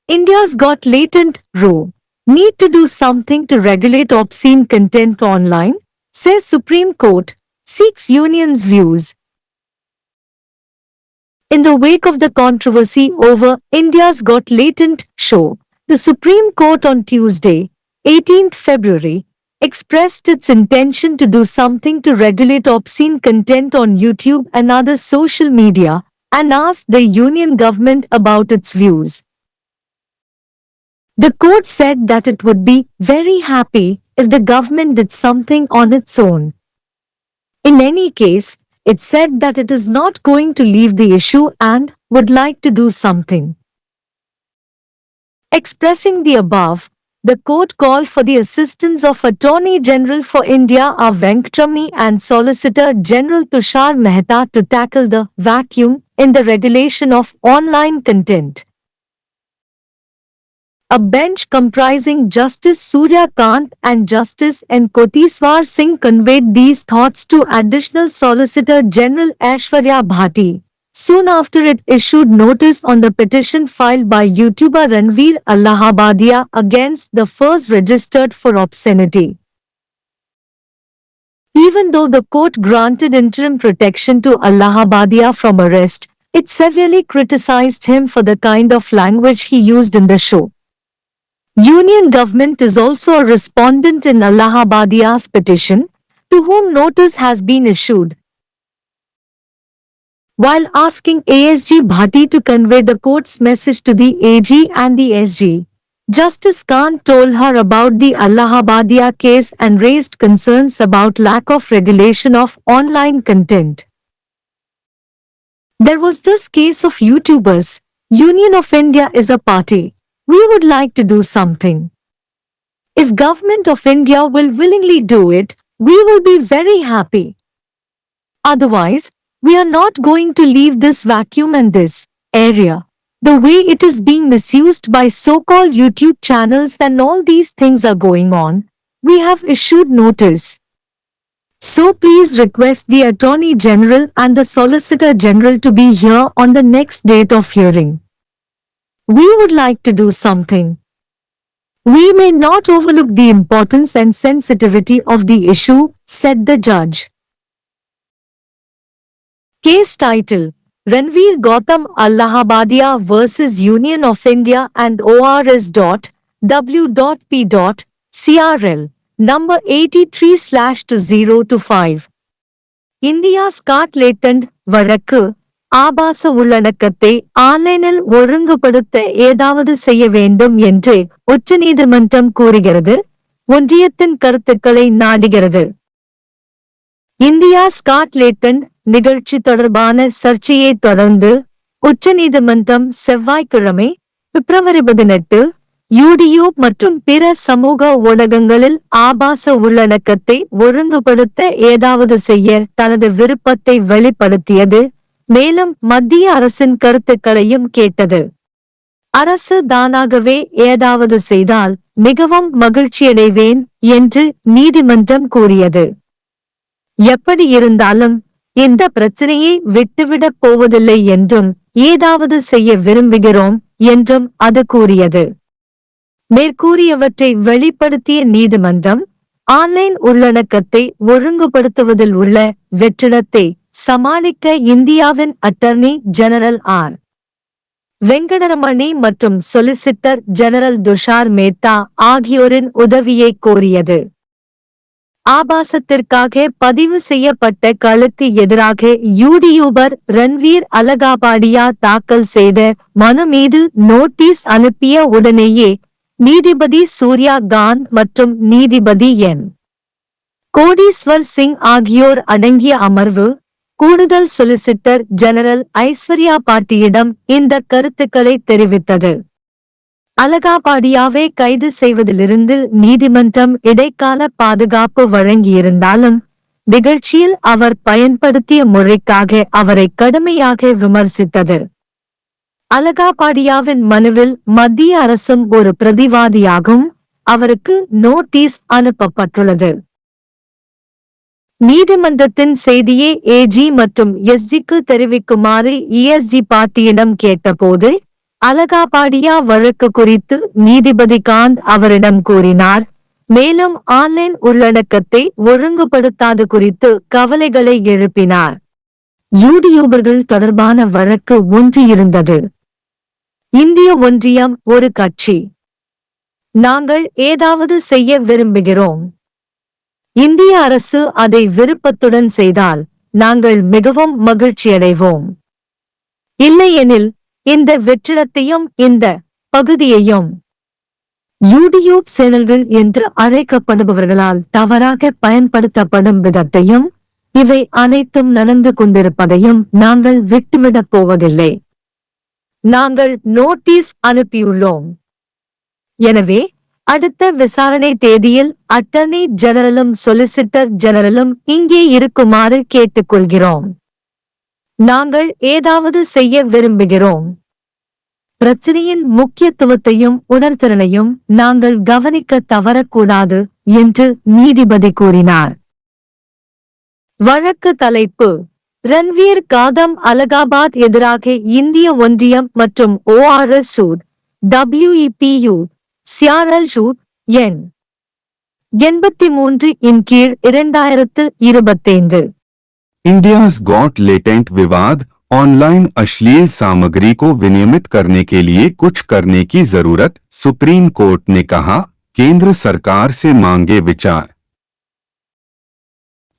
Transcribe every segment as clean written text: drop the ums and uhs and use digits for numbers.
India's got latent row. Need to do something to regulate obscene content online, says Supreme Court, seeks union's views. In the wake of the controversy over India's Got Latent show, the Supreme Court on Tuesday, 18th February, expressed its intention to do something to regulate obscene content on YouTube and other social media and asked the union government about its views. The court said that it would be very happy if the government did something on its own. In any case, it said that it is not going to leave the issue and would like to do something. Expressing the above, the court called for the assistance of Attorney General for India R. Venkatramani and Solicitor General Tushar Mehta to tackle the vacuum in the regulation of online content. A bench comprising Justice Surya Kant and Justice N. Kotiswar Singh conveyed these thoughts to Additional Solicitor General Aishwarya Bhati, soon after it issued notice on the petition filed by YouTuber Ranveer Allahabadia against the first registered for obscenity. Even though the court granted interim protection to Allahabadia from arrest, it severely criticized him for the kind of language he used in the show. Union government is also a respondent in Allahabadia's petition, to whom notice has been issued. While asking ASG Bhati to convey the court's message to the AG and the SG, Justice Khan told her about the Allahabadia case and raised concerns about lack of regulation of online content. There was this case of YouTubers. Union of India is a party. We would like to do something. If Government of India will willingly do it, we will be very happy. Otherwise, we are not going to leave this vacuum and this area. The way it is being misused by so-called YouTube channels and all these things are going on, we have issued notice. So please request the Attorney General and the Solicitor General to be here on the next date of hearing. We would like to do something. We may not overlook the importance and sensitivity of the issue, said the judge. Case title: Ranveer Gautam Allahabadia vs Union of India and ORS.W.P.CRL, number 83/2025. India's Got Latent வழக்கு ஆபாச உள்ளடக்கத்தை ஆன்லைனில் ஒழுங்குபடுத்த ஏதாவது செய்ய வேண்டும் என்று உச்சநீதிமன்றம் கூறுகிறது, ஒன்றியத்தின் கருத்துக்களை நாடுகிறது. இந்தியாஸ் காட் லேட்டன்ட் நிகழ்ச்சி தொடர்பான சர்ச்சையை தொடர்ந்து உச்சநீதிமன்றம் செவ்வாய்க்கிழமை பிப்ரவரி 18 யூடியூப் மற்றும் பிற சமூக ஊடகங்களில் ஆபாச உள்ளடக்கத்தை ஒழுங்குபடுத்த ஏதாவது செய்ய தனது விருப்பத்தை வெளிப்படுத்தியது, மேலும் மத்திய அரசின் கருத்துக்களையும் கேட்டது. அரசு தானாகவே ஏதாவது செய்தால் மிகவும் மகிழ்ச்சியடைவேன் என்று நீதிமன்றம் கூறியது. எப்படி இருந்தாலும் இந்த பிரச்சனையை விட்டுவிடப் போவதில்லை என்றும் ஏதாவது செய்ய விரும்புகிறோம் என்றும் அது கூறியது. மேற்கூறியவற்றை வெளிப்படுத்திய நீதிமன்றம், ஆன்லைன் உள்ளடக்கத்தை ஒழுங்குபடுத்துவதில் உள்ள வெற்றிடத்தை சமாளிக்க இந்தியாவின் அட்டர்னி ஜெனரல் ஆர். வெங்கடரமணி மற்றும் சொலிசிட்டர் ஜெனரல் துஷார் மேத்தா ஆகியோரின் உதவியை கோரியது. ஆபாசத்திற்காக பதிவு செய்யப்பட்ட களுக்கு எதிராக யூடியூபர் ரன்வீர் அலகாபாடியா தாக்கல் செய்த மனு மீது நோட்டீஸ் அனுப்பிய உடனேயே நீதிபதி சூர்யா காந்த் மற்றும் நீதிபதி என். கோடீஸ்வர் சிங் ஆகியோர் அடங்கிய அமர்வு, கூடுதல் சொலிசிட்டர் ஜெனரல் ஐஸ்வர்யா பாட்டியிடம் இந்த கருத்துக்களை தெரிவித்தது. அலகாபாடியாவை கைது செய்வதிலிருந்து நீதிமன்றம் இடைக்கால பாதுகாப்பு வழங்கியிருந்தாலும், நிகழ்ச்சியில் அவர் பயன்படுத்திய முறைக்காக அவரை கடுமையாக விமர்சித்தது. அலகாபாடியாவின் மனுவில் மத்திய அரசும் ஒரு பிரதிவாதியாகும், அவருக்கு நோட்டீஸ் அனுப்பப்பட்டுள்ளது. நீதிமன்றத்தின் செய்தியை ஏஜி மற்றும் எஸ்ஜிக்கு தெரிவிக்குமாறு இஎஸ்ஜி பாட்டியிடம் கேட்டபோது, அலகாபாடியா வழக்கு குறித்து நீதிபதி காந்த் அவரிடம் கூறினார். மேலும் ஆன்லைன் உள்ளடக்கத்தை ஒழுங்குபடுத்தாது குறித்து கவலைகளை எழுப்பினார். யூடியூபர்கள் தொடர்பான வழக்கு ஒன்று இருந்தது. இந்திய ஒன்றியம் ஒரு கட்சி. நாங்கள் ஏதாவது செய்ய விரும்புகிறோம். இந்திய அரசு அதை விருப்பத்துடன் செய்தால் நாங்கள் மிகவும் மகிழ்ச்சியடைவோம். இல்லையெனில் இந்த வெற்றிடத்தையும் இந்த பகுதியையும் யூடியூப் சேனல்கள் என்று அழைக்கப்படுபவர்களால் தவறாக பயன்படுத்தப்படும் விதத்தையும் இவை அனைத்தும் நடந்து கொண்டிருப்பதையும் நாங்கள் விட்டுவிடப் போவதில்லை. நாங்கள் நோட்டீஸ் அனுப்பியுள்ளோம். எனவே அடுத்த விசாரணை தேதியில் அட்டர்னி ஜெனரலும் சொலிசிட்டர் ஜெனரலும் இங்கே இருக்குமாறு கேட்டுக்கொள்கிறோம். நாங்கள் ஏதாவது செய்ய விரும்புகிறோம். பிரச்சனையின் முக்கியத்துவத்தையும் உணர்திறனையும் நாங்கள் கவனிக்க தவறக்கூடாது என்று நீதிபதி கூறினார். வழக்கு தலைப்பு: ரன்வீர் காதம் அலகாபாத் எதிராக இந்திய ஒன்றியம் மற்றும் ORS சூட் WEPU சியாரல் சூட் எண் 83 இன் கீழ் 2025. इंडियाज गॉट लेटेंट विवाद, ऑनलाइन अश्लील सामग्री को विनियमित करने के लिए कुछ करने की जरूरत, सुप्रीम कोर्ट ने कहा, केंद्र सरकार से मांगे विचार।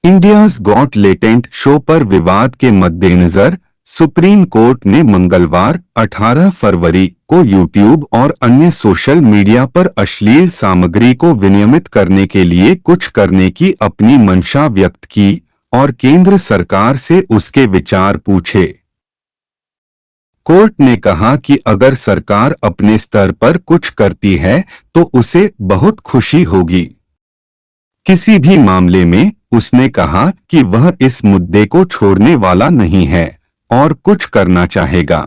इंडियाज गॉट लेटेंट शो पर विवाद के मद्देनजर सुप्रीम कोर्ट ने मंगलवार 18 फरवरी को यूट्यूब और अन्य सोशल मीडिया पर अश्लील सामग्री को विनियमित करने के लिए कुछ करने की अपनी मंशा व्यक्त की और केंद्र सरकार से उसके विचार पूछे। कोर्ट ने कहा कि अगर सरकार अपने स्तर पर कुछ करती है तो उसे बहुत खुशी होगी। किसी भी मामले में उसने कहा कि वह इस मुद्दे को छोड़ने वाला नहीं है और कुछ करना चाहेगा।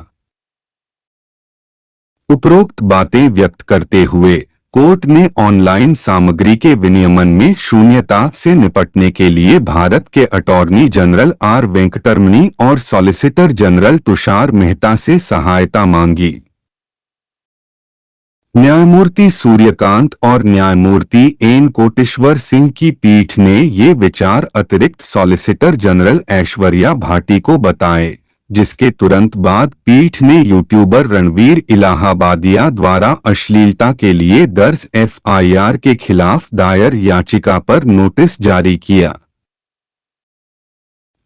उपरोक्त बातें व्यक्त करते हुए कोर्ट ने ऑनलाइन सामग्री के विनियमन में शून्यता से निपटने के लिए भारत के अटॉर्नी जनरल आर वेंकटरमणी और सॉलिसिटर जनरल तुषार मेहता से सहायता मांगी। न्यायमूर्ति सूर्यकांत और न्यायमूर्ति एन कोटेश्वर सिंह की पीठ ने ये विचार अतिरिक्त सॉलिसिटर जनरल ऐश्वर्या भाटी को बताए, जिसके तुरंत बाद पीठ ने यूट्यूबर रणवीर इलाहाबादिया द्वारा अश्लीलता के लिए दर्ज FIR के खिलाफ दायर याचिका पर नोटिस जारी किया।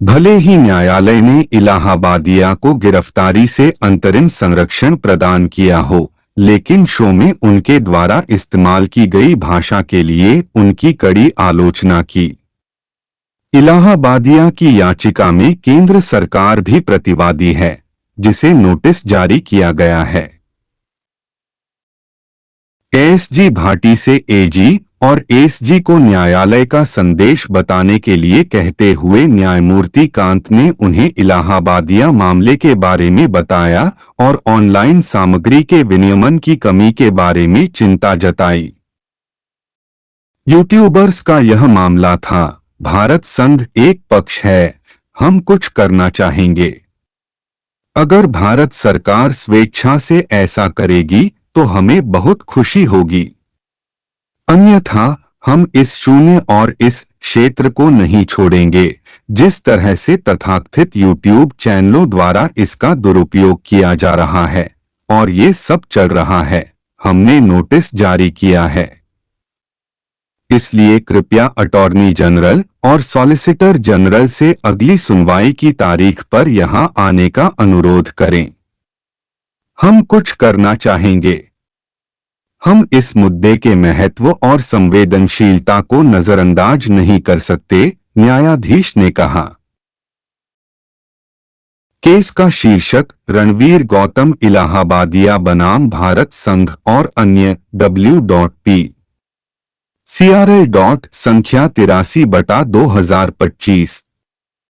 भले ही न्यायालय ने इलाहाबादिया को गिरफ्तारी से अंतरिम संरक्षण प्रदान किया हो, लेकिन शो में उनके द्वारा इस्तेमाल की गई भाषा के लिए उनकी कड़ी आलोचना की। इलाहाबादिया की याचिका में केंद्र सरकार भी प्रतिवादी है, जिसे नोटिस जारी किया गया है। ASG भाटी से AG और ASG को न्यायालय का संदेश बताने के लिए कहते हुए न्यायमूर्ति कांत ने उन्हें इलाहाबादिया मामले के बारे में बताया और ऑनलाइन सामग्री के विनियमन की कमी के बारे में चिंता जताई। यूट्यूबर्स का यह मामला था, भारत संघ एक पक्ष है, हम कुछ करना चाहेंगे। अगर भारत सरकार स्वेच्छा से ऐसा करेगी तो हमें बहुत खुशी होगी, अन्यथा हम इस शून्य और इस क्षेत्र को नहीं छोड़ेंगे जिस तरह से तथाकथित यूट्यूब चैनलों द्वारा इसका दुरुपयोग किया जा रहा है और ये सब चल रहा है। हमने नोटिस जारी किया है, इसलिए कृपया अटॉर्नी जनरल और सॉलिसिटर जनरल से अगली सुनवाई की तारीख पर यहां आने का अनुरोध करें। हम कुछ करना चाहेंगे। हम इस मुद्दे के महत्व और संवेदनशीलता को नजरअंदाज नहीं कर सकते, न्यायाधीश ने कहा। केस का शीर्षक रणवीर गौतम इलाहाबादिया बनाम भारत संघ और अन्य W.P. CRL. संख्या 83/2025।